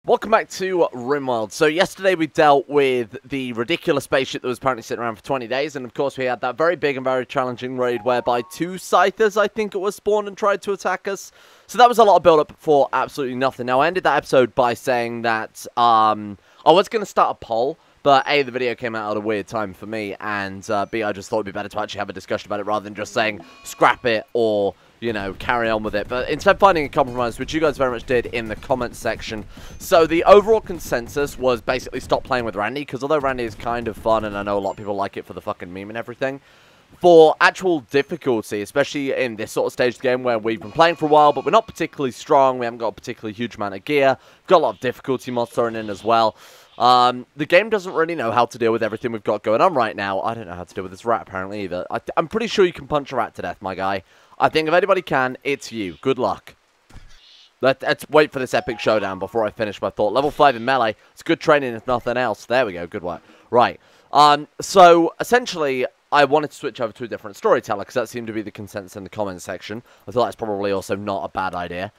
Welcome back to RimWorld. So yesterday we dealt with the ridiculous spaceship that was apparently sitting around for 20 days, and of course we had that very big and very challenging raid whereby 2 Scythers, I think it was, spawned and tried to attack us. So that was a lot of build-up for absolutely nothing. Now I ended that episode by saying that I was going to start a poll, but A, the video came out at a weird time for me, and B, I just thought it'd be better to actually have a discussion about it rather than just saying scrap it or, you know, carry on with it. But instead finding a compromise, which you guys very much did in the comments section. So the overall consensus was basically stop playing with Randy, because although Randy is kind of fun, and I know a lot of people like it for the fucking meme and everything, for actual difficulty, especially in this sort of stage of the game where we've been playing for a while, but we're not particularly strong, we haven't got a particularly huge amount of gear, we've got a lot of difficulty mods thrown in as well. The game doesn't really know how to deal with everything we've got going on right now. I don't know how to deal with this rat apparently either. I'm pretty sure you can punch a rat to death, my guy. I think if anybody can, it's you. Good luck. Let's wait for this epic showdown before I finish my thought. Level 5 in melee. It's good training if nothing else. There we go. Good work. Right. So, essentially, I wanted to switch over to a different storyteller, because that seemed to be the consensus in the comments section. I thought that's probably also not a bad idea.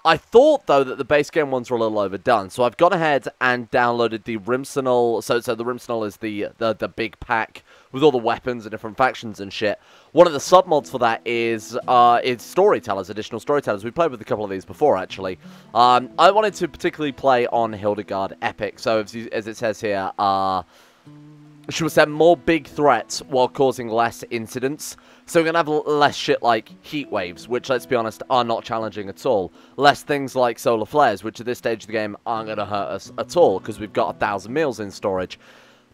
I thought, though, that the base game ones were a little overdone, so I've gone ahead and downloaded the Rimsenal. So the Rimsenal is the big pack with all the weapons and different factions and shit. One of the submods for that is storytellers, additional storytellers. We played with a couple of these before, actually. I wanted to particularly play on Hildegard Epic, so as it says here, she will send more big threats while causing less incidents. So we're going to have less shit like heat waves, which, let's be honest, are not challenging at all. Less things like solar flares, which at this stage of the game aren't going to hurt us at all, because we've got 1,000 meals in storage.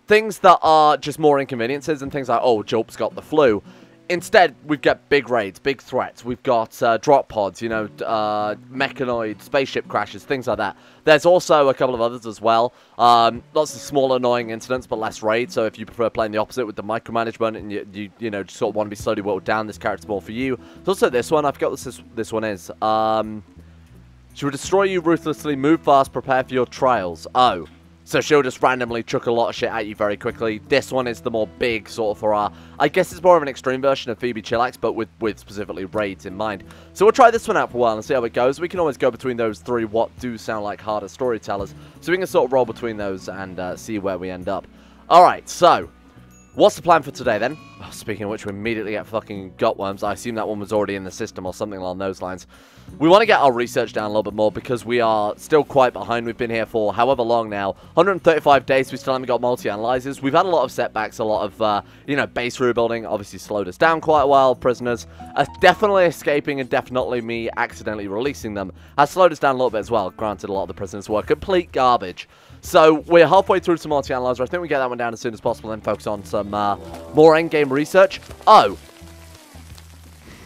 Things that are just more inconveniences and things like, oh, Julp's got the flu. Instead, we've got big raids, big threats. We've got drop pods, you know, mechanoid, spaceship crashes, things like that. There's also a couple of others as well. Lots of small annoying incidents, but less raids. So if you prefer playing the opposite with the micromanagement and you know, just sort of want to be slowly whittled down, this character's more for you. There's also this one. I forgot what this one is. She will destroy you ruthlessly. Move fast. Prepare for your trials. Oh. So she'll just randomly chuck a lot of shit at you very quickly. This one is the more big sort of for our... I guess it's more of an extreme version of Phoebe Chillax, but with specifically raids in mind. So we'll try this one out for a while and see how it goes. We can always go between those three what do sound like harder storytellers. So we can sort of roll between those and see where we end up. Alright, so... what's the plan for today, then? Oh, speaking of which, we immediately get fucking gutworms. I assume that one was already in the system or something along those lines. We want to get our research down a little bit more because we are still quite behind. We've been here for however long now. 135 days, we still haven't got multi-analyzers. We've had a lot of setbacks, a lot of, you know, base rebuilding. Obviously slowed us down quite a while. Prisoners definitely escaping and definitely me accidentally releasing them has slowed us down a little bit as well. Granted, a lot of the prisoners were complete garbage. So we're halfway through to multi-analyzer. I think we get that one down as soon as possible and focus on some more endgame research. Oh!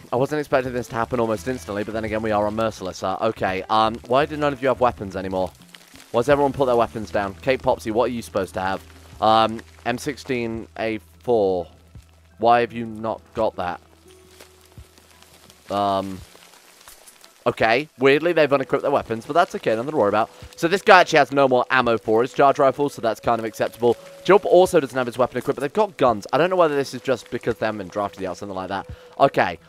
I wasn't expecting this to happen almost instantly, but then again, we are unmerciless. Okay, why do none of you have weapons anymore? Why does everyone put their weapons down? Kate Popsy, what are you supposed to have? M16A4. Why have you not got that? Okay, weirdly, they've unequipped their weapons, but that's okay, nothing to worry about. So this guy actually has no more ammo for his charge rifle, so that's kind of acceptable. Julp also doesn't have his weapon equipped, but they've got guns. I don't know whether this is just because they haven't been drafted yet or something like that. Okay,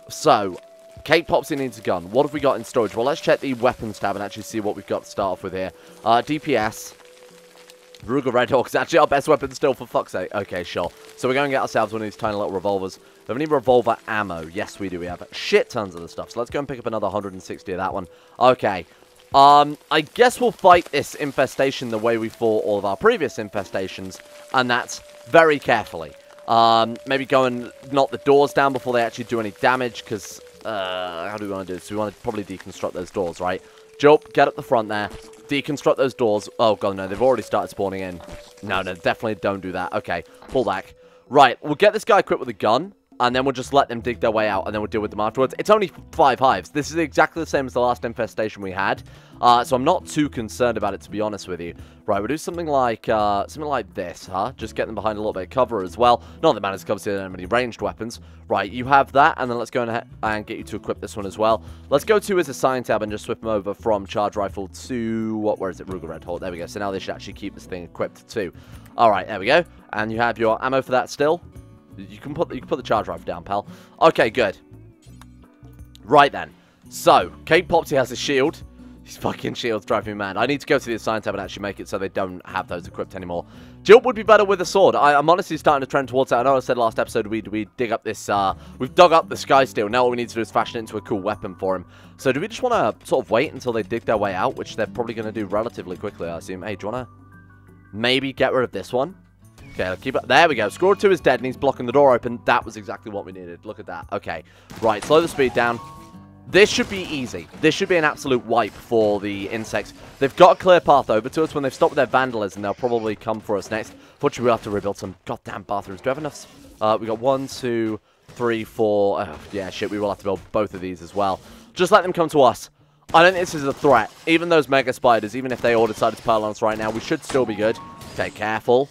so, Kate Popsy needs a gun. What have we got in storage? Well, let's check the weapons tab and actually see what we've got to start off with here. DPS. Ruger Redhawk is actually our best weapon still, for fuck's sake. Okay, sure. So we're going to get ourselves one of these tiny little revolvers. Do we have any revolver ammo? Yes, we do. We have shit tons of the stuff. So let's go and pick up another 160 of that one. Okay. I guess we'll fight this infestation the way we fought all of our previous infestations, and that's very carefully. Maybe go and knock the doors down before they actually do any damage, because, how do we want to do this? We want to probably deconstruct those doors, right? Julp, get up the front there. Deconstruct those doors. Oh, God, no, they've already started spawning in. No, definitely don't do that. Okay, pull back. Right, we'll get this guy equipped with a gun, and then we'll just let them dig their way out, and then we'll deal with them afterwards. It's only 5 hives. This is exactly the same as the last infestation we had, so I'm not too concerned about it, to be honest with you. Right, we'll do something like this, huh? Just get them behind a little bit of cover as well. Not that matters, because they don't have any ranged weapons. Right, you have that, and then let's go ahead and get you to equip this one as well. Let's go to his assign tab and just swip them over from charge rifle to, where is it? Ruger Redhawk. There we go. So now they should actually keep this thing equipped too. All right, there we go. And you have your ammo for that still. You can put the charge rifle down, pal. Okay, good. Right then. So, Kate Popsy has a shield. These fucking shields drive me mad. I need to go to the Assign tab and actually make it so they don't have those equipped anymore. Jilt would be better with a sword. I'm honestly starting to trend towards that. I know I said last episode we dig up this, we've dug up the Sky Steel. Now all we need to do is fashion it into a cool weapon for him. So do we just want to sort of wait until they dig their way out, which they're probably going to do relatively quickly, I assume. Hey, do you want to maybe get rid of this one? Okay, I'll keep it. There we go. Squirrel 2 is dead and he's blocking the door open. That was exactly what we needed. Look at that. Okay, right, slow the speed down. This should be easy. This should be an absolute wipe for the insects. They've got a clear path over to us. When they've stopped with their vandalism, they'll probably come for us next. Fortunately, we'll have to rebuild some goddamn bathrooms. Do we have enough? We got 1, 2, 3, 4. Oh, yeah, shit, we will have to build both of these as well. Just let them come to us. I don't think this is a threat. Even those mega spiders, even if they all decided to pile on us right now, we should still be good. Okay, careful.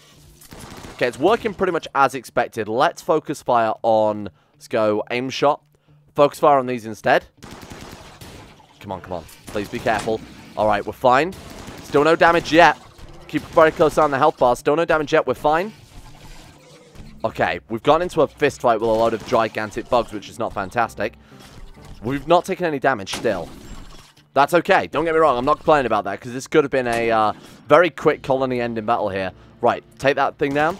Okay, it's working pretty much as expected. Let's focus fire on... Let's go aim shot. Focus fire on these instead. Come on, come on. Please be careful. Alright, we're fine. Still no damage yet. Keep very close on the health bar. Still no damage yet. We're fine. Okay, we've gone into a fist fight with a load of gigantic bugs, which is not fantastic. We've not taken any damage still. That's okay. Don't get me wrong. I'm not complaining about that, because this could have been a very quick colony ending battle here. Right, take that thing down.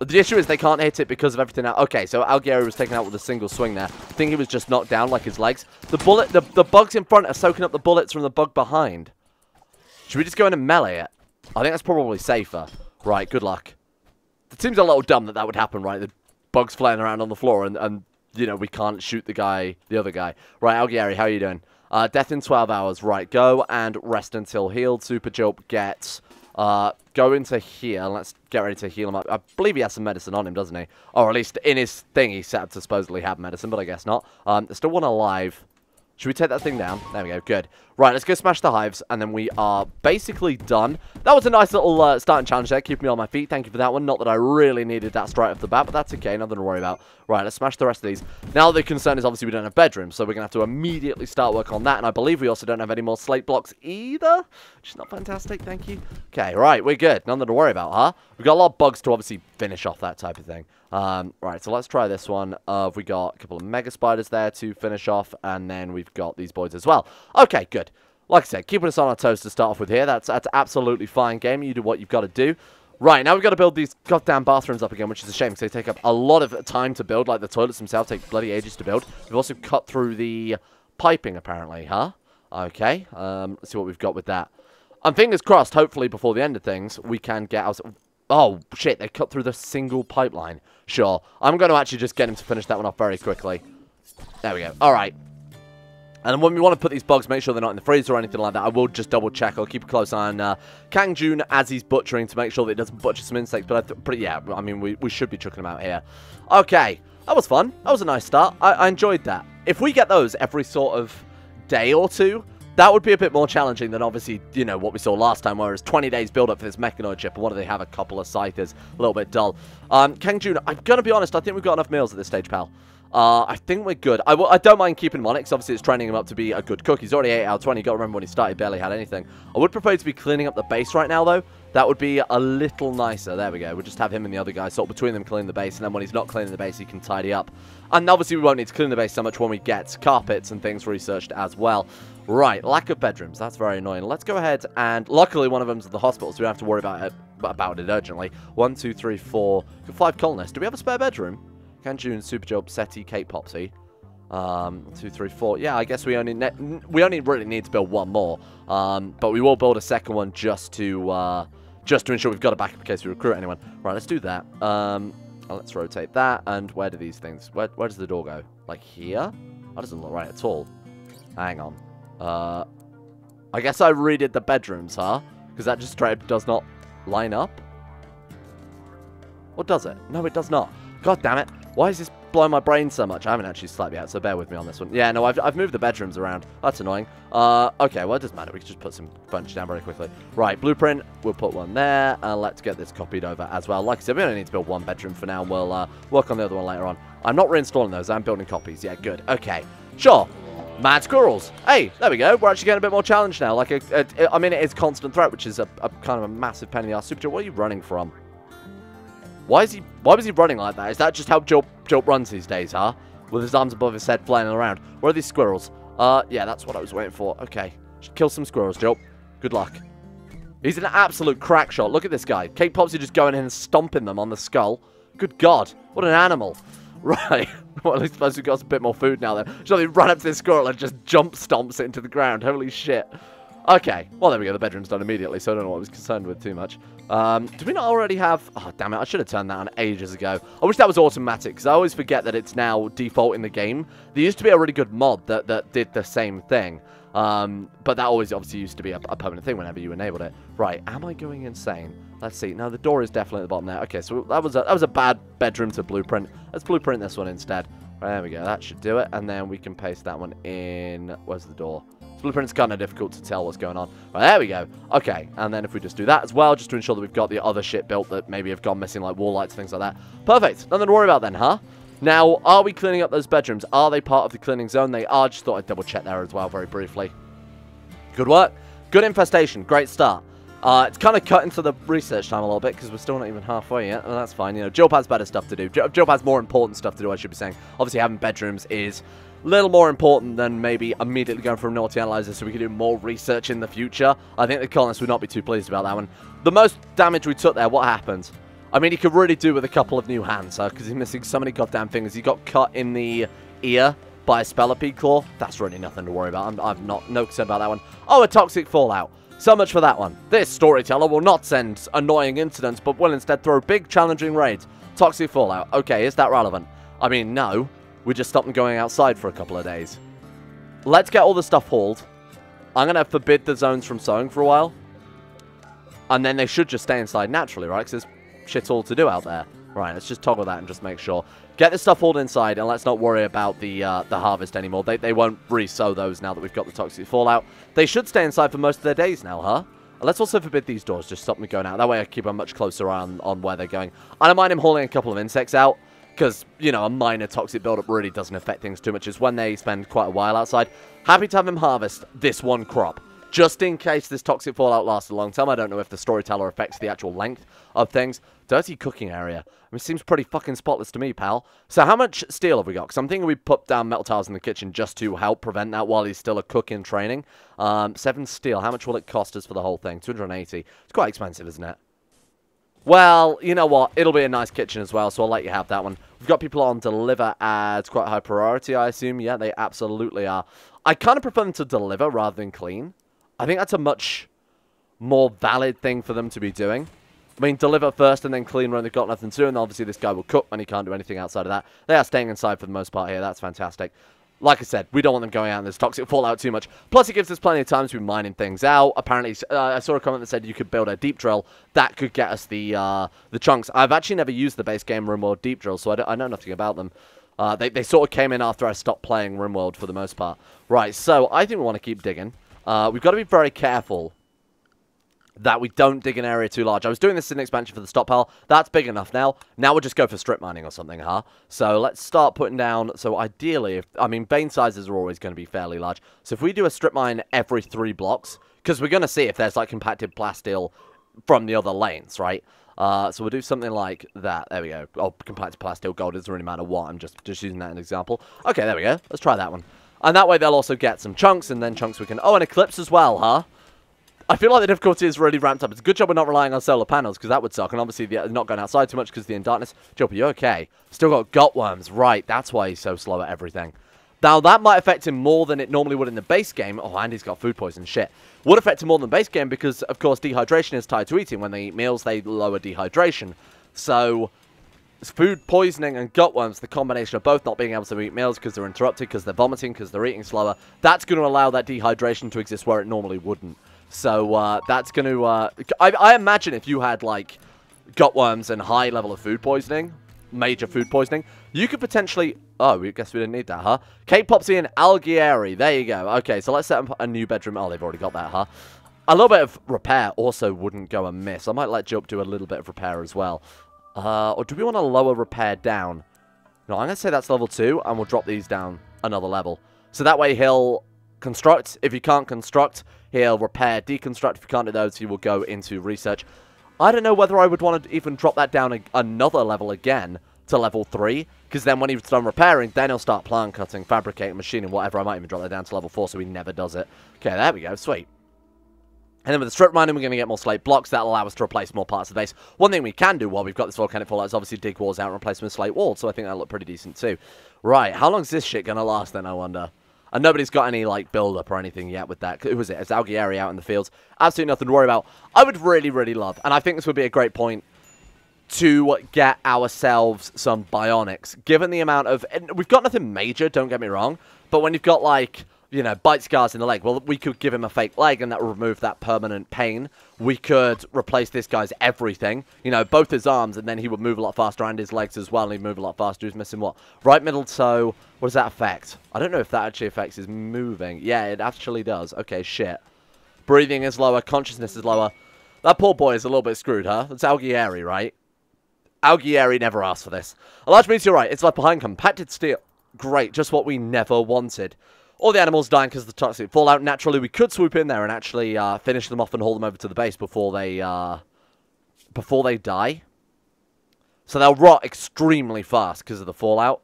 The issue is they can't hit it because of everything else. Okay, so Algieri was taken out with a single swing there. I think he was just knocked down like his legs. The bugs in front are soaking up the bullets from the bug behind. Should we just go in and melee it? I think that's probably safer. Right, good luck. It seems a little dumb that would happen, right? The bugs flying around on the floor and you know, we can't shoot the other guy. Right, Algieri, how are you doing? Death in 12 hours. Right, go and rest until healed. Super Jilt gets... go into here. Let's get ready to heal him up. I believe he has some medicine on him, doesn't he? Or at least in his thing he's set up to supposedly have medicine, but I guess not. There's still one alive. Should we take that thing down? There we go. Good. Right, let's go smash the hives, and then we are basically done. That was a nice little starting challenge there. Keep me on my feet. Thank you for that one. Not that I really needed that straight off the bat, but that's okay. Nothing to worry about. Right, let's smash the rest of these. Now the concern is obviously we don't have bedrooms, so we're going to have to immediately start work on that. And I believe we also don't have any more slate blocks either, which is not fantastic. Thank you. Okay, right, we're good. Nothing to worry about, huh? We've got a lot of bugs to obviously finish off that type of thing. Right, so let's try this one. We got a couple of mega spiders there to finish off, and then we've got these boys as well. Okay, good. Like I said, keeping us on our toes to start off with here. That's absolutely fine, game. You do what you've got to do. Right, now we've got to build these goddamn bathrooms up again, which is a shame because they take up a lot of time to build. Like the toilets themselves take bloody ages to build. We've also cut through the piping, apparently, huh? Okay, let's see what we've got with that. And fingers crossed, hopefully before the end of things, we can get our... Oh, shit, they cut through the single pipeline. Sure. I'm going to actually just get him to finish that one off very quickly. There we go. All right. And when we want to put these bugs, make sure they're not in the freezer or anything like that. I will just double check. I'll keep a close eye on Kang Jun as he's butchering to make sure that it doesn't butcher some insects. But yeah, I mean, we should be chucking them out here. Okay. That was fun. That was a nice start. I enjoyed that. If we get those every sort of day or two, that would be a bit more challenging than obviously, you know, what we saw last time, where it's 20 days build up for this mechanoid chip, and what do they have? A couple of scythers. A little bit dull. Kang Jun, I'm going to be honest, I think we've got enough meals at this stage, pal. I think we're good. I don't mind keeping him on it, because obviously it's training him up to be a good cook. He's already 8 out of 20. You got to remember when he started, he barely had anything. I would prefer to be cleaning up the base right now, though. That would be a little nicer. There we go. We'll just have him and the other guy sort of between them clean the base, and then when he's not cleaning the base, he can tidy up. And obviously we won't need to clean the base so much when we get carpets and things researched as well. Right, lack of bedrooms. That's very annoying. Let's go ahead and... Luckily, one of them's at the hospital, so we don't have to worry about it urgently. 1, 2, 3, 4... 5 colonists. Do we have a spare bedroom? Kang Jun, Super Job, SETI, Kate Popsy. 2, 3, 4. Yeah, I guess we only really need to build one more. But we will build a second one just to ensure we've got a backup in case we recruit anyone. Right, let's do that. Let's rotate that. And where do these things... Where does the door go? Like here? That doesn't look right at all. Hang on. I guess I redid the bedrooms, huh? Because that just straight does not line up. Or does it? No, it does not. God damn it. Why is this blowing my brain so much? I haven't actually slept yet, so bear with me on this one. Yeah, no, I've moved the bedrooms around. That's annoying. Okay, well, it doesn't matter. We can just put some furniture down very quickly. Right, blueprint. We'll put one there. Let's get this copied over as well. Like I said, we only need to build one bedroom for now. We'll work on the other one later on. I'm not reinstalling those. I'm building copies. Yeah, good. Okay. Sure. Mad squirrels. Hey, there we go. We're actually getting a bit more challenge now. Like, I mean, it is constant threat, which is a kind of a massive pain in the ass. Super Joe, what are you running from? Why was he running like that? Is that just how Jolt runs these days, huh? With his arms above his head flying around. Where are these squirrels? Yeah, that's what I was waiting for. Okay. Just kill some squirrels, Joe. Good luck. He's an absolute crack shot. Look at this guy. Cake Popsy just going in and stomping them on the skull. Good God. What an animal. Right. Well, at least I suppose we've got a bit more food now then. Surely run up to this squirrel and just jump stomps it into the ground. Holy shit. Okay. Well, there we go. The bedroom's done immediately, so I don't know what I was concerned with too much. Do we not already have... Oh, damn it. I should have turned that on ages ago. I wish that was automatic, because I always forget that it's now default in the game. There used to be a really good mod that did the same thing. But that always obviously used to be a permanent thing whenever you enabled it. Right, am I going insane? Let's see. No, the door is definitely at the bottom there. Okay, so that was a bad bedroom to blueprint. Let's blueprint this one instead. Right, there we go. That should do it. And then we can paste that one in. Where's the door? This blueprint's kind of difficult to tell what's going on. Right, there we go. Okay, and then if we just do that as well, just to ensure that we've got the other shit built that maybe have gone missing, like wall lights, things like that. Perfect. Nothing to worry about then, huh? Now, are we cleaning up those bedrooms? Are they part of the cleaning zone? They are. Just thought I'd double check there as well very briefly. Good work. Good infestation. Great start. It's kind of cut into the research time a little bit because we're still not even halfway yet. And that's fine. You know, Job has better stuff to do. Job has more important stuff to do, I should be saying. Obviously, having bedrooms is a little more important than maybe immediately going for a naughty analyzer so we can do more research in the future. I think the colonists would not be too pleased about that one. The most damage we took there, what happened? I mean, he could really do with a couple of new hands, because he's missing so many goddamn fingers. He got cut in the ear by a Spellipede claw. That's really nothing to worry about. I'm no concern about that one. Oh, a toxic fallout. So much for that one. This storyteller will not send annoying incidents, but will instead throw big challenging raids. Toxic fallout. Okay, is that relevant? I mean, no. We just stopped them going outside for a couple of days. Let's get all the stuff hauled. I'm going to forbid the zones from sowing for a while. And then they should just stay inside naturally, right? Because there's shit all to do out there. Right, let's just toggle that and just make sure. Get this stuff hauled inside, and let's not worry about the harvest anymore. They won't re-sow those now that we've got the toxic fallout. They should stay inside for most of their days now, huh? And let's also forbid these doors. Just stop them going out. That way I keep a much closer eye on where they're going. I don't mind him hauling a couple of insects out, because, you know, a minor toxic buildup really doesn't affect things too much. It's when they spend quite a while outside. Happy to have him harvest this one crop. Just in case this toxic fallout lasts a long time. I don't know if the storyteller affects the actual length of things. Dirty cooking area. I mean, it seems pretty fucking spotless to me, pal. So how much steel have we got? Because I'm thinking we put down metal tiles in the kitchen just to help prevent that while he's still a cook in training. 7 steel. How much will it cost us for the whole thing? 280. It's quite expensive, isn't it? Well, you know what? It'll be a nice kitchen as well, so I'll let you have that one. We've got people on deliver as quite high priority, I assume. Yeah, they absolutely are. I kind of prefer them to deliver rather than clean. I think that's a much more valid thing for them to be doing. I mean, deliver first and then clean when they've got nothing to do. And obviously this guy will cook when he can't do anything outside of that. They are staying inside for the most part here. That's fantastic. Like I said, we don't want them going out in this toxic fallout too much. Plus, it gives us plenty of time to be mining things out. Apparently, I saw a comment that said you could build a deep drill. That could get us the chunks. I've actually never used the base game RimWorld deep drill, so I know nothing about them. They sort of came in after I stopped playing RimWorld for the most part. Right, so I think we want to keep digging. We've got to be very careful that we don't dig an area too large. I was doing this in expansion for the stockpile. That's big enough now. Now we'll just go for strip mining or something, huh? So let's start putting down... So ideally, I mean, vein sizes are always going to be fairly large. So if we do a strip mine every 3 blocks, because we're going to see if there's, like, compacted plasteel from the other lanes, right? So we'll do something like that. There we go. Oh, compacted plasteel gold. It doesn't really matter what. I'm just using that as an example. Okay, there we go. Let's try that one. And that way they'll also get some chunks, and then chunks we can... Oh, an eclipse as well, huh? I feel like the difficulty is really ramped up. It's a good job we're not relying on solar panels, because that would suck. And obviously, not going outside too much because of the in darkness. Job, are you okay? Still got gutworms. Right, that's why he's so slow at everything. Now, that might affect him more than it normally would in the base game. Oh, and he's got food poison. Shit. Would affect him more than the base game because, of course, dehydration is tied to eating. When they eat meals, they lower dehydration. So... food poisoning and gutworms, the combination of both not being able to eat meals because they're interrupted, because they're vomiting, because they're eating slower, that's going to allow that dehydration to exist where it normally wouldn't. So that's going to... I imagine if you had, like, gutworms and high level of food poisoning, major food poisoning, you could potentially... Oh, I guess we didn't need that, huh? Cake Popsy and Algieri. There you go. Okay, so let's set up a new bedroom. Oh, they've already got that, huh? A little bit of repair also wouldn't go amiss. I might let Job do a little bit of repair as well. Or do we want to lower repair down? No, I'm going to say that's level 2, and we'll drop these down another level. So that way he'll construct. If he can't construct, he'll repair, deconstruct. If he can't do those, he will go into research. I don't know whether I would want to even drop that down another level again to level 3, because then when he's done repairing, then he'll start plant cutting, fabricating, machining, whatever. I might even drop that down to level 4 so he never does it. Okay, there we go. Sweet. And then with the strip mining, we're going to get more slate blocks. That'll allow us to replace more parts of the base. One thing we can do while we've got this volcanic fallout is obviously dig walls out and replace them with slate walls. So I think that'll look pretty decent too. Right, how long is this shit going to last then, I wonder? And nobody's got any, like, build-up or anything yet with that. Who was it? It's Algieri out in the fields. Absolutely nothing to worry about. I would really, really love, and I think this would be a great point, to get ourselves some bionics. Given the amount of... And we've got nothing major, don't get me wrong. But when you've got, like... You know, bite scars in the leg. Well, we could give him a fake leg and that will remove that permanent pain. We could replace this guy's everything. You know, both his arms, and then he would move a lot faster, and his legs as well, and he'd move a lot faster. He's missing what? Right middle toe. What does that affect? I don't know if that actually affects his moving. Yeah, it actually does. Okay, shit. Breathing is lower. Consciousness is lower. That poor boy is a little bit screwed, huh? It's Algieri, right? Algieri never asked for this. A large meteorite. It's left behind. Compacted steel. Great. Just what we never wanted. All the animals dying because of the toxic fallout. Naturally, we could swoop in there and actually finish them off and haul them over to the base before they die. So they'll rot extremely fast because of the fallout.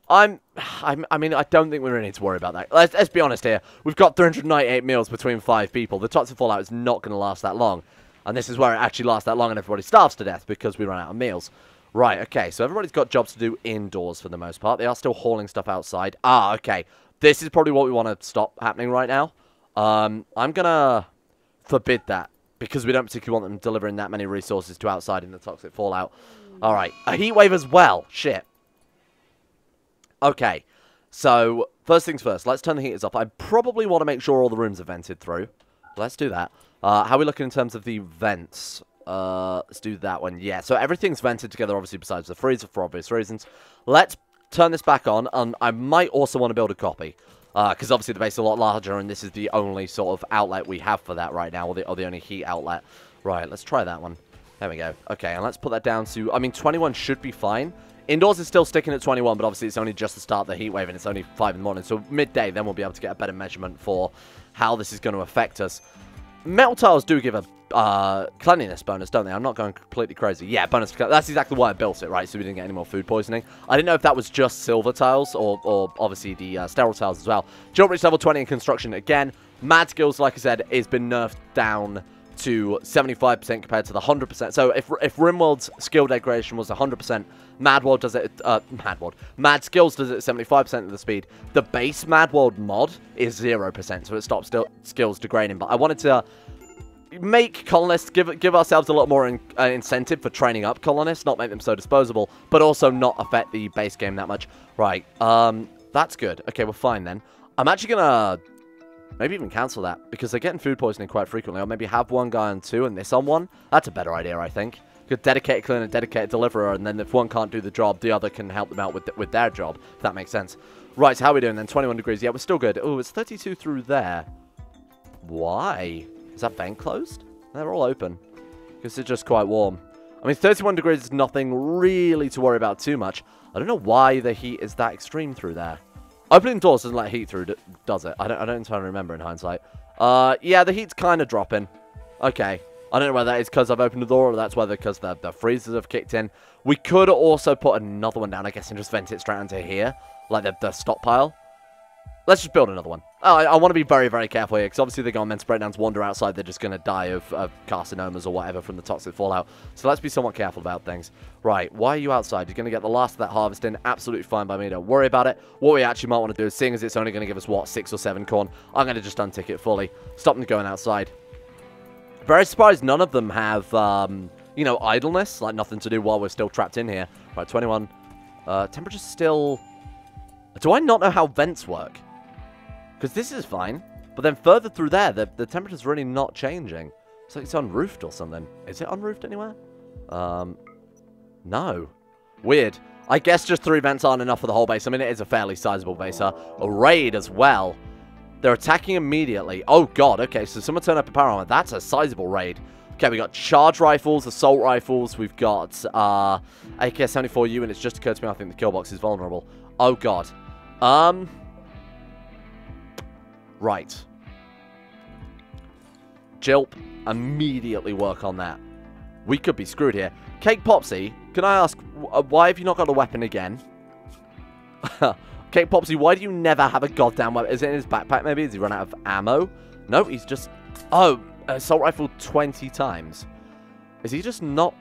I mean, I don't think we really need to worry about that. Let's be honest here. We've got 398 meals between 5 people. The toxic fallout is not going to last that long. And this is where it actually lasts that long and everybody starves to death because we run out of meals. Right, okay, so everybody's got jobs to do indoors for the most part. They are still hauling stuff outside. Ah, okay. This is probably what we want to stop happening right now. I'm going to forbid that because we don't particularly want them delivering that many resources to outside in the toxic fallout. Alright, a heat wave as well. Shit. Okay, so first things first, let's turn the heaters off. I probably want to make sure all the rooms are vented through. Let's do that. How are we looking in terms of the vents? Let's do that one. Yeah, so everything's vented together, obviously, besides the freezer for obvious reasons. Let's turn this back on, and I might also want to build a copy. Because obviously the base is a lot larger, and this is the only sort of outlet we have for that right now, or the only heat outlet. Right, let's try that one. There we go. Okay, and let's put that down to, I mean, 21 should be fine. Indoors is still sticking at 21, but obviously it's only just the start of the heat wave, and it's only 5 in the morning. So midday, then we'll be able to get a better measurement for how this is going to affect us. Metal tiles do give a cleanliness bonus, don't they? I'm not going completely crazy. Yeah, bonus. That's exactly why I built it, right? So we didn't get any more food poisoning. I didn't know if that was just silver tiles or obviously the sterile tiles as well. Jump reach level 20 in construction again. Mad skills, like I said, has been nerfed down to 75% compared to the 100%. So if RimWorld's skill degradation was 100%, Mad World does it. Mad skills does it at 75% of the speed. The base Mad World mod is 0%, so it stops skills degrading. But I wanted to make colonists, give ourselves a lot more incentive for training up colonists, not make them so disposable, but also not affect the base game that much. Right, that's good. Okay, we're fine then. I'm actually gonna maybe even cancel that, because they're getting food poisoning quite frequently, or maybe have one guy on 2 and this on 1. That's a better idea, I think. Good dedicated cleaner, dedicated deliverer, and then if one can't do the job, the other can help them out with their job, if that makes sense. Right, so how are we doing then? 21 degrees. Yeah, we're still good. Oh, it's 32 through there. Why? Is that vent closed? They're all open. Because it's just quite warm. I mean, 31 degrees is nothing really to worry about too much. I don't know why the heat is that extreme through there. Opening doors doesn't let heat through, does it? I don't entirely remember in hindsight. Yeah, the heat's kind of dropping. Okay. I don't know whether that is because I've opened the door, or that's whether because the freezers have kicked in. We could also put another one down, I guess, and just vent it straight into here. Like the stockpile. Let's just build another one. I want to be very, very careful here, because obviously they're going meant to breakdowns wander outside. They're just going to die of carcinomas or whatever from the toxic fallout. So let's be somewhat careful about things. Right, why are you outside? You're going to get the last of that harvest in. Absolutely fine by me. Don't worry about it. What we actually might want to do is, seeing as it's only going to give us, what, 6 or 7 corn, I'm going to just untick it fully. Stop them going outside. Very surprised none of them have, you know, idleness. Like, nothing to do while we're still trapped in here. Right, 21. Temperature's still... Do I not know how vents work? Because this is fine. But then further through there, the temperature's really not changing. It's like it's unroofed or something. Is it unroofed anywhere? No. Weird. I guess just 3 vents aren't enough for the whole base. I mean, it is a fairly sizable base. A raid as well. They're attacking immediately. Oh, God. Okay, so someone turned up a power armor. That's a sizable raid. Okay, we got charge rifles, assault rifles. We've got AK-74U, and it's just occurred to me I think the kill box is vulnerable. Oh, God. Right. Jilp, immediately work on that. We could be screwed here. Cake Popsy, Can I ask, why have you not got a weapon again? Okay, Popsy, why do you never have a goddamn weapon? Is it in his backpack, maybe? Has he run out of ammo? No, he's just... Oh, assault rifle 20 times. Is he just not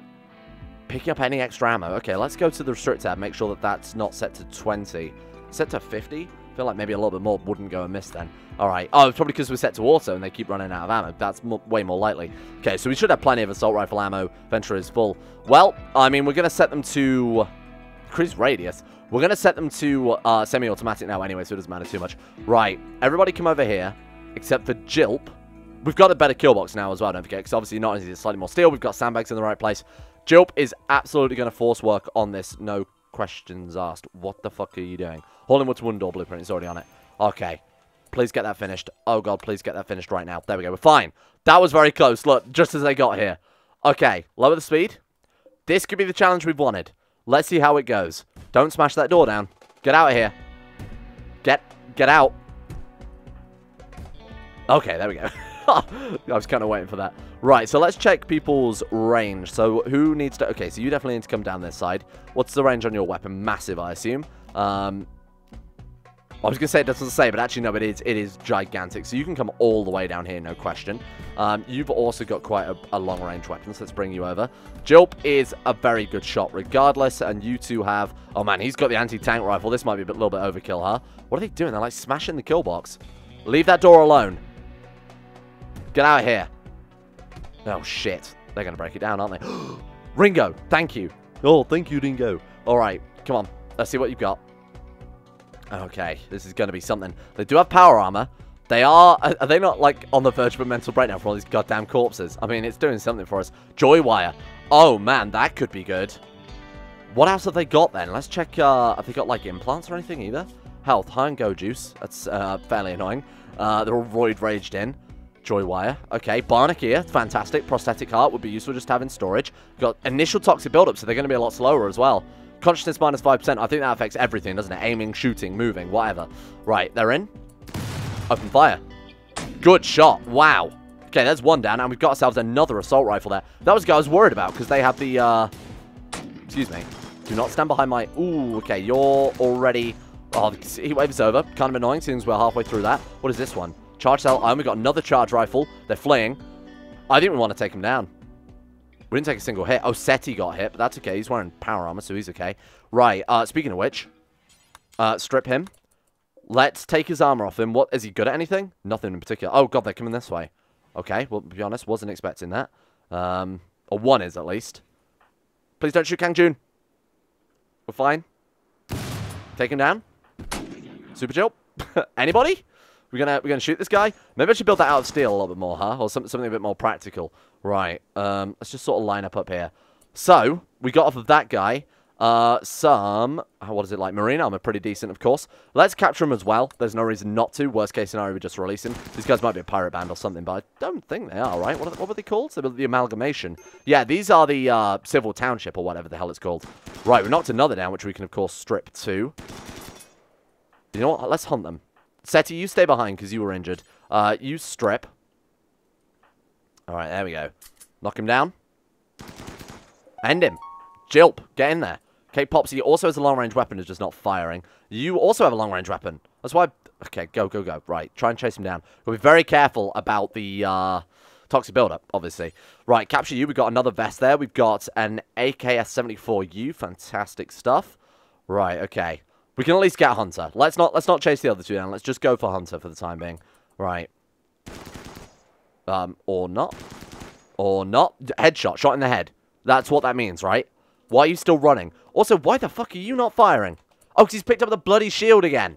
picking up any extra ammo? Okay, let's go to the restrict tab, make sure that that's not set to 20. Set to 50? I feel like maybe a little bit more wouldn't go amiss then. Alright. Oh, it's probably because we're set to auto and they keep running out of ammo. That's way more likely. Okay, so we should have plenty of assault rifle ammo. Venture is full. Well, I mean, we're going to set them to... Increase radius. We're going to set them to semi-automatic now anyway, so it doesn't matter too much. Right. Everybody come over here, except for Jilp. We've got a better kill box now as well, don't forget, because obviously not only is it slightly more steel, we've got sandbags in the right place. Jilp is absolutely going to force work on this. No questions asked. What the fuck are you doing? Holding what's one door blueprint. It's already on it. Okay. Please get that finished. Oh, God. Please get that finished right now. There we go. We're fine. That was very close. Look, just as they got here. Okay. Lower the speed. This could be the challenge we've wanted. Let's see how it goes. Don't smash that door down. Get out of here. Get out. Okay. There we go. I was kind of waiting for that. Right, so let's check people's range. So who needs to... Okay, so you definitely need to come down this side. What's the range on your weapon? Massive, I assume. I was going to say it doesn't say, but actually, no, it is gigantic. So you can come all the way down here, no question. You've also got quite a long-range weapon, so let's bring you over. Jilp is a very good shot regardless, and you two have... Oh, man, he's got the anti-tank rifle. This might be a little bit overkill, huh? What are they doing? They're, like, smashing the kill box. Leave that door alone. Get out of here. Oh, shit. They're going to break it down, aren't they? Ringo, thank you. Oh, thank you, Ringo. All right, come on. Let's see what you've got. Okay, this is going to be something. They do have power armor. They are they not, like, on the verge of a mental breakdown for all these goddamn corpses? I mean, it's doing something for us. Joy wire. Oh, man, that could be good. What else have they got, then? Let's check, have they got, like, implants or anything, either? Health, high and go juice. That's, fairly annoying. They're all roid raged in. Joy wire. Okay, Barnac ear. Fantastic. Prosthetic heart would be useful just having storage. Got initial toxic buildup, so they're going to be a lot slower as well. Consciousness minus 5%. I think that affects everything, doesn't it? Aiming, shooting, moving, whatever. Right, they're in. Open fire. Good shot. Wow. Okay, there's one down, and we've got ourselves another assault rifle there. That was the guy I was worried about, because they have the, Excuse me. Do not stand behind my... Ooh, okay, you're already... Oh, the heat wave is over. Kind of annoying, since we're halfway through that. What is this one? Charge cell. Oh, we got another charge rifle. They're fleeing. I didn't want to take him down. We didn't take a single hit. Oh, Seti got hit, but that's okay. He's wearing power armor, so he's okay. Right. Speaking of which, strip him. Let's take his armor off him. What is he good at? Anything? Nothing in particular. Oh God, they're coming this way. Okay. Well, to be honest, wasn't expecting that. Or one is at least. Please don't shoot Kang Jun. We're fine. Take him down. Super Jill. Anybody? We're gonna shoot this guy? Maybe I should build that out of steel a little bit more, huh? Or something a bit more practical. Right. Let's just sort of line up here. So, we got off of that guy. What is it like? Marine armor, pretty decent, of course. Let's capture him as well. There's no reason not to. Worst case scenario, we just release him. These guys might be a pirate band or something, but I don't think they are, right? What were they called? The amalgamation. Yeah, these are the civil township or whatever the hell it's called. Right, we knocked another down, which we can, of course, strip too. You know what? Let's hunt them. Seti, you stay behind because you were injured. You strip. Alright, there we go. Knock him down. End him. Jilp, get in there. Okay, Popsy also has a long-range weapon, is just not firing. You also have a long-range weapon. That's why... Okay, go. Right, try and chase him down. We'll be very careful about the toxic buildup, obviously. Right, capture you. We've got another vest there. We've got an AKS-74U. Fantastic stuff. Right, okay. We can at least get Hunter. Let's not chase the other two down. Let's just go for Hunter for the time being. Right. Or not. Or not. Headshot. Shot in the head. That's what that means, right? Why are you still running? Also, why the fuck are you not firing? Oh, because he's picked up the bloody shield again.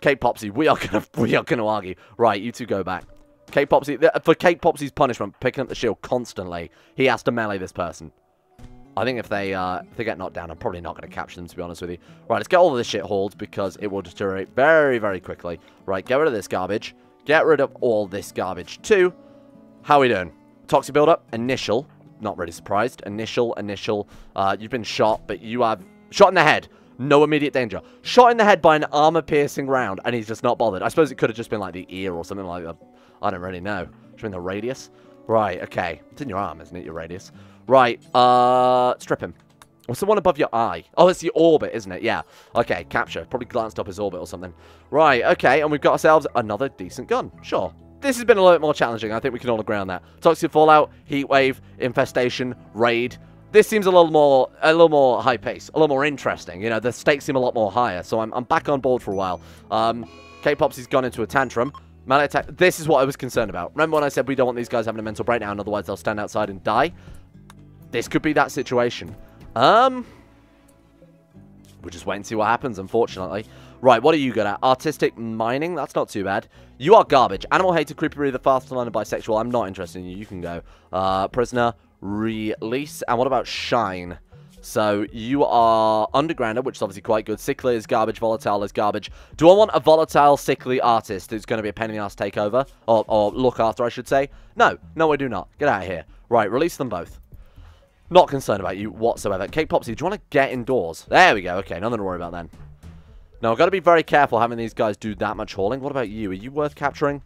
Cake Popsy, we are gonna argue. Right, you two go back. Cake Popsy, for Cake Popsy's punishment, picking up the shield constantly, he has to melee this person. I think if they get knocked down, I'm probably not going to capture them, to be honest with you. Right, let's get all of this shit hauled, because it will deteriorate very, very quickly. Right, get rid of this garbage. Get rid of all this garbage, too. How are we doing? Toxic buildup, initial. Not really surprised. Initial. You've been shot, but you have... Shot in the head. No immediate danger. Shot in the head by an armor-piercing round, and he's just not bothered. I suppose it could have just been, like, the ear or something like that. I don't really know. Should have been the radius. Right, okay. It's in your arm, isn't it, your radius? Right, strip him. What's the one above your eye? Oh, it's the orbit, isn't it? Yeah. Okay, capture. Probably glanced up his orbit or something. Right, okay, and we've got ourselves another decent gun. Sure. This has been a little bit more challenging. I think we can all agree on that. Toxic Fallout, Heat Wave, Infestation, Raid. This seems a little more high pace, a little more interesting. You know, the stakes seem a lot more higher, so I'm back on board for a while. K-Popsy's gone into a tantrum. Melee attack. This is what I was concerned about. Remember when I said we don't want these guys having a mental breakdown, otherwise they'll stand outside and die? This could be that situation. We'll just wait and see what happens, unfortunately. Right, what are you good at? Artistic mining? That's not too bad. You are garbage. Animal hater, creepy breather, fast line, and bisexual. I'm not interested in you. You can go. Prisoner, release. And what about shine? So, you are undergrounder, which is obviously quite good. Sickly is garbage. Volatile is garbage. Do I want a volatile, sickly artist who's going to be a pain in the ass takeover? Or look after, I should say. No. No, I do not. Get out of here. Right, release them both. Not concerned about you whatsoever. K-Popsy, do you want to get indoors? There we go. Okay, nothing to worry about then. Now, I've got to be very careful having these guys do that much hauling. What about you? Are you worth capturing?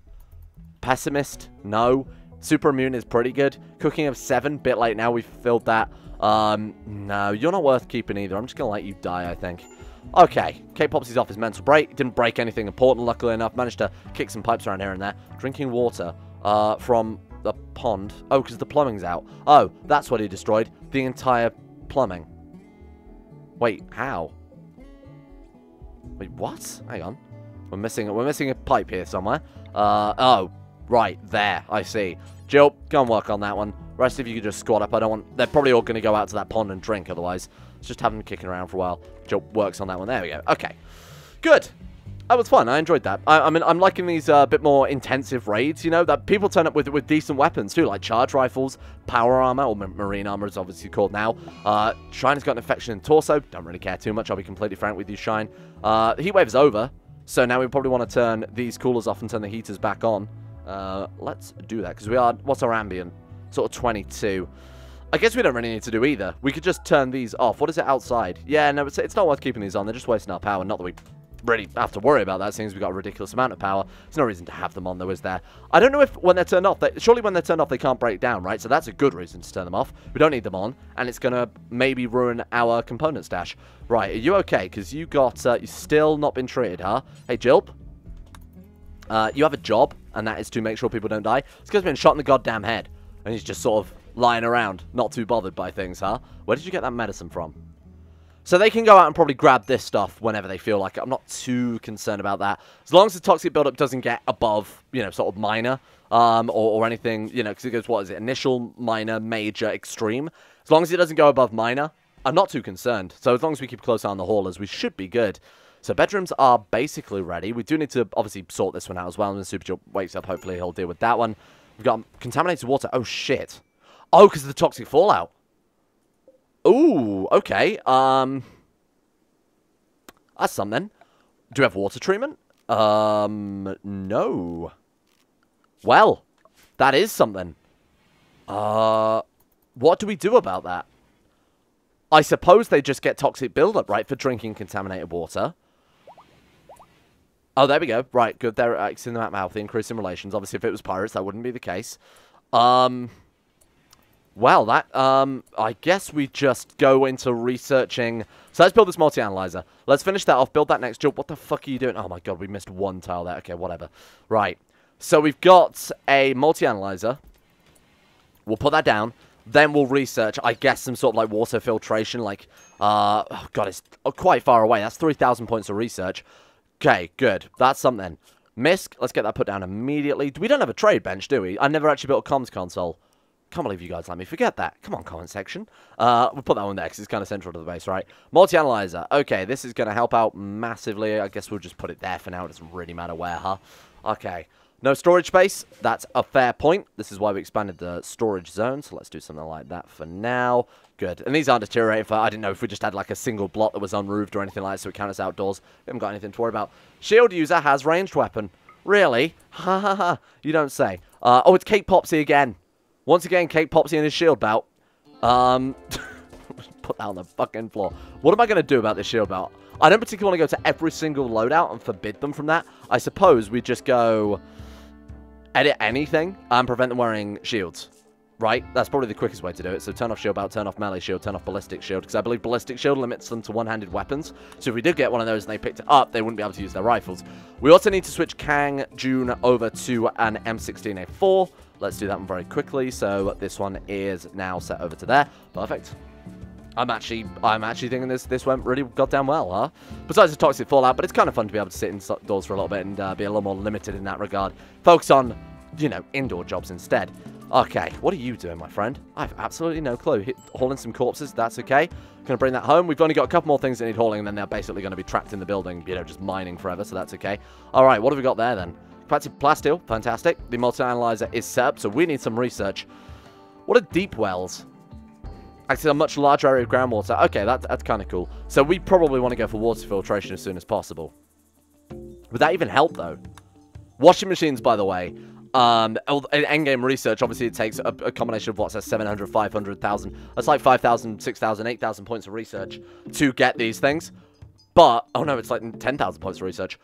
Pessimist? No. Super Immune is pretty good. Cooking of 7. Bit late now. We've filled that. No, you're not worth keeping either. I'm just going to let you die, I think. Okay. K-Popsy's off his mental break. Didn't break anything important, luckily enough. Managed to kick some pipes around here and there. Drinking water from the pond. Oh, because the plumbing's out. Oh, that's what he destroyed. The entire plumbing. Wait, how? Wait, what? Hang on. We're missing a pipe here somewhere. Oh, right, there. I see. Jill, go and work on that one. Rest of you could just squat up. They're probably all going to go out to that pond and drink otherwise. Let's just have them kicking around for a while. Jill works on that one. There we go. Okay. Good. That was fun. I enjoyed that. I mean, I'm liking these bit more intensive raids, you know, that people turn up with decent weapons too, like charge rifles, power armor, or marine armor is obviously called now. Shine has got an infection in torso. Don't really care too much, I'll be completely frank with you, Shine. The heat wave's over, so now we probably want to turn these coolers off and turn the heaters back on. Let's do that, because we are, what's our ambient? Sort of 22. I guess we don't really need to do either. We could just turn these off. What is it outside? Yeah, no, it's not worth keeping these on. They're just wasting our power. Not that we really have to worry about that, since we've got a ridiculous amount of power. There's no reason to have them on, though, is there? I don't know if when they're turned off, surely when they're turned off, they can't break down, right? So that's a good reason to turn them off. We don't need them on, and it's going to maybe ruin our component stash. Right, are you okay? Because you got, you've still not been treated, huh? Hey, Jilp? You have a job, and that is to make sure people don't die. This guy's been shot in the goddamn head, and he's just sort of lying around, not too bothered by things, huh? Where did you get that medicine from? So they can go out and probably grab this stuff whenever they feel like it. I'm not too concerned about that. As long as the toxic buildup doesn't get above, you know, sort of minor, or anything, you know, because it goes, what is it? Initial, minor, major, extreme. As long as it doesn't go above minor, I'm not too concerned. So as long as we keep a close eye on the haulers, we should be good. So bedrooms are basically ready. We do need to obviously sort this one out as well. And when Super Joe wakes up, hopefully he'll deal with that one. We've got contaminated water. Oh, shit. Oh, because of the toxic fallout. Ooh, okay. That's something. Do we have water treatment? No. Well, that is something. What do we do about that? I suppose they just get toxic buildup, right, for drinking contaminated water. Oh, there we go. Right, good. They're in the mouth, the increase in relations. Obviously, if it was pirates, that wouldn't be the case. Well, that, I guess we just go into researching. So let's build this multi-analyzer. Let's finish that off. Build that next job. What the fuck are you doing? Oh my god, we missed one tile there. Okay, whatever. Right. So we've got a multi-analyzer. We'll put that down. Then we'll research, I guess, some sort of like water filtration. Like, oh god, it's quite far away. That's 3,000 points of research. Okay, good. That's something. MISC, let's get that put down immediately. We don't have a trade bench, do we? I never actually built a comms console. Can't believe you guys let me forget that. Come on, comment section. We'll put that one there because it's kind of central to the base, right? Multi-analyzer. Okay, this is going to help out massively. I guess we'll just put it there for now. It doesn't really matter where, huh? Okay. No storage space. That's a fair point. This is why we expanded the storage zone. So let's do something like that for now. Good. And these aren't deteriorating. I didn't know if we just had like a single block that was unroofed or anything like that, so it counts as outdoors. We haven't got anything to worry about. Shield user has ranged weapon. Really? Ha ha ha. You don't say. Oh, it's K-Popsy again. Once again, K-Popsy in his shield belt. Put that on the fucking floor. What am I going to do about this shield belt? I don't particularly want to go to every single loadout and forbid them from that. I suppose we just go edit anything and prevent them wearing shields. right? That's probably the quickest way to do it. So turn off shield belt, turn off melee shield, turn off ballistic shield, because I believe ballistic shield limits them to one-handed weapons. So if we did get one of those and they picked it up, they wouldn't be able to use their rifles. We also need to switch Kang Jun over to an M16A4. Let's do that one very quickly. So this one is now set over to there. Perfect. I'm actually thinking this went really goddamn well, huh? Besides the toxic fallout, but it's kind of fun to be able to sit indoors for a little bit and be a little more limited in that regard. Focus on, you know, indoor jobs instead. Okay, what are you doing, my friend? I have absolutely no clue. Hauling some corpses, that's okay. Gonna bring that home. We've only got a couple more things that need hauling, and then they're basically going to be trapped in the building, you know, just mining forever, so that's okay. All right, what have we got there, then? Plasteel, fantastic. The multi-analyzer is set up, so we need some research. What are deep wells? Actually, a much larger area of groundwater. Okay, that's kind of cool. So we probably want to go for water filtration as soon as possible. Would that even help, though? Washing machines, by the way. Endgame research, obviously, it takes a combination of, what's that, 700, 500,000. That's like 5,000, 6,000, 8,000 points of research to get these things. But, oh no, it's like 10,000 points of research.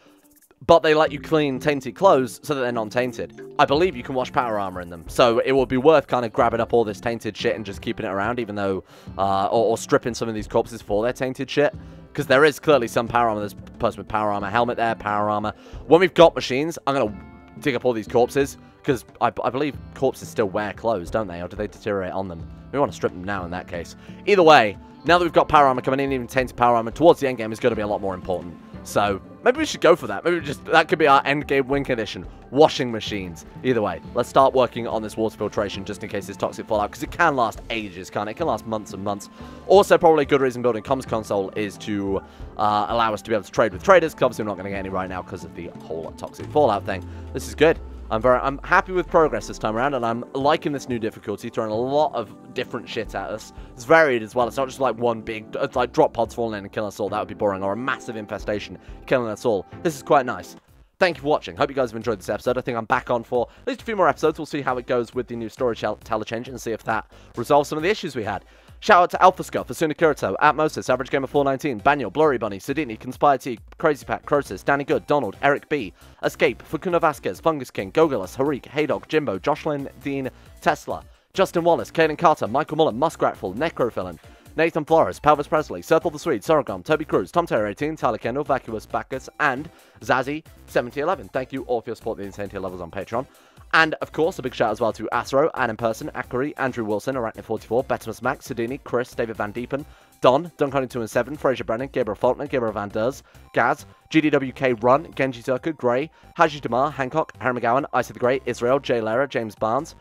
But they let you clean tainted clothes so that they're non-tainted. I believe you can wash power armor in them. So it would be worth kind of grabbing up all this tainted shit and just keeping it around, even though, or stripping some of these corpses for their tainted shit. Because there is clearly some power armor. There's a person with power armor, helmet there, power armor. When we've got machines, I'm going to dig up all these corpses, because I believe corpses still wear clothes, don't they? Or do they deteriorate on them? We want to strip them now in that case. Either way, now that we've got power armor coming in, even tainted power armor towards the end game is going to be a lot more important. So maybe we should go for that. Maybe that could be our end game win condition. Washing machines. Either way, let's start working on this water filtration just in case this toxic fallout, because it can last ages, can't it? It can last months and months. Also, probably a good reason building comms console is to allow us to be able to trade with traders, because obviously we're not going to get any right now because of the whole toxic fallout thing. This is good. I'm happy with progress this time around, and I'm liking this new difficulty, throwing a lot of different shit at us. It's varied as well. It's not just like one big, it's like drop pods falling in and killing us all. That would be boring. Or a massive infestation killing us all. This is quite nice. Thank you for watching. Hope you guys have enjoyed this episode. I think I'm back on for at least a few more episodes. We'll see how it goes with the new storyteller change and see if that resolves some of the issues we had. Shout out to Alpha Scuff, Asuna Kirito, Atmosis, Average Gamer 419, Baniel, Blurry Bunny, Sidini, Conspire T, Crazy Pat, Crosis, Danny Good, Donald, Eric B, Escape, Fakuna Vasquez, Fungus King, Gogolus, Harik, Haydog, Jimbo, Jocelyn Dean, Tesla, Justin Wallace, Caden Carter, Michael Mullen, Muskratful, Necrophilin, Nathan Flores, Pelvis Presley, Circle the Swede, Sorghum, Toby Cruz, Tom Terry 18, Tyler Kendall, Vacuous Bacchus, and Zazzy 7011. Thank you all for your support at the insane tier levels on Patreon. And, of course, a big shout as well to Asro, Ann in Person, Akari, Andrew Wilson, Arachne44, Betimus Max, Sidini, Chris, David Van Diepen, Don, Duncan207, Fraser Brennan, Gabriel Faulkner, Gabriel Van Ders, Gaz, GDWK Run, Genji Zerka, Gray, Haji Damar, Hancock, Harry McGowan, Isa the Great, Israel, Jay Lera, James Barnes,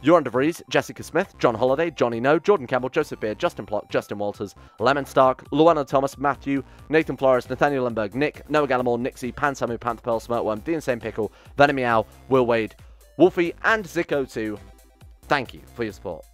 Joran DeVries, Jessica Smith, John Holiday, Johnny No, Jordan Campbell, Joseph Beard, Justin Plot, Justin Walters, Lemon Stark, Luana Thomas, Matthew, Nathan Flores, Nathaniel Lemberg, Nick, Noah Gallimore, Nixie, Pan Samu, Panther Pearl, Smirtworm, The Insane Pickle, Venom Meow, Will Wade, Wolfie, and Zico2. Thank you for your support.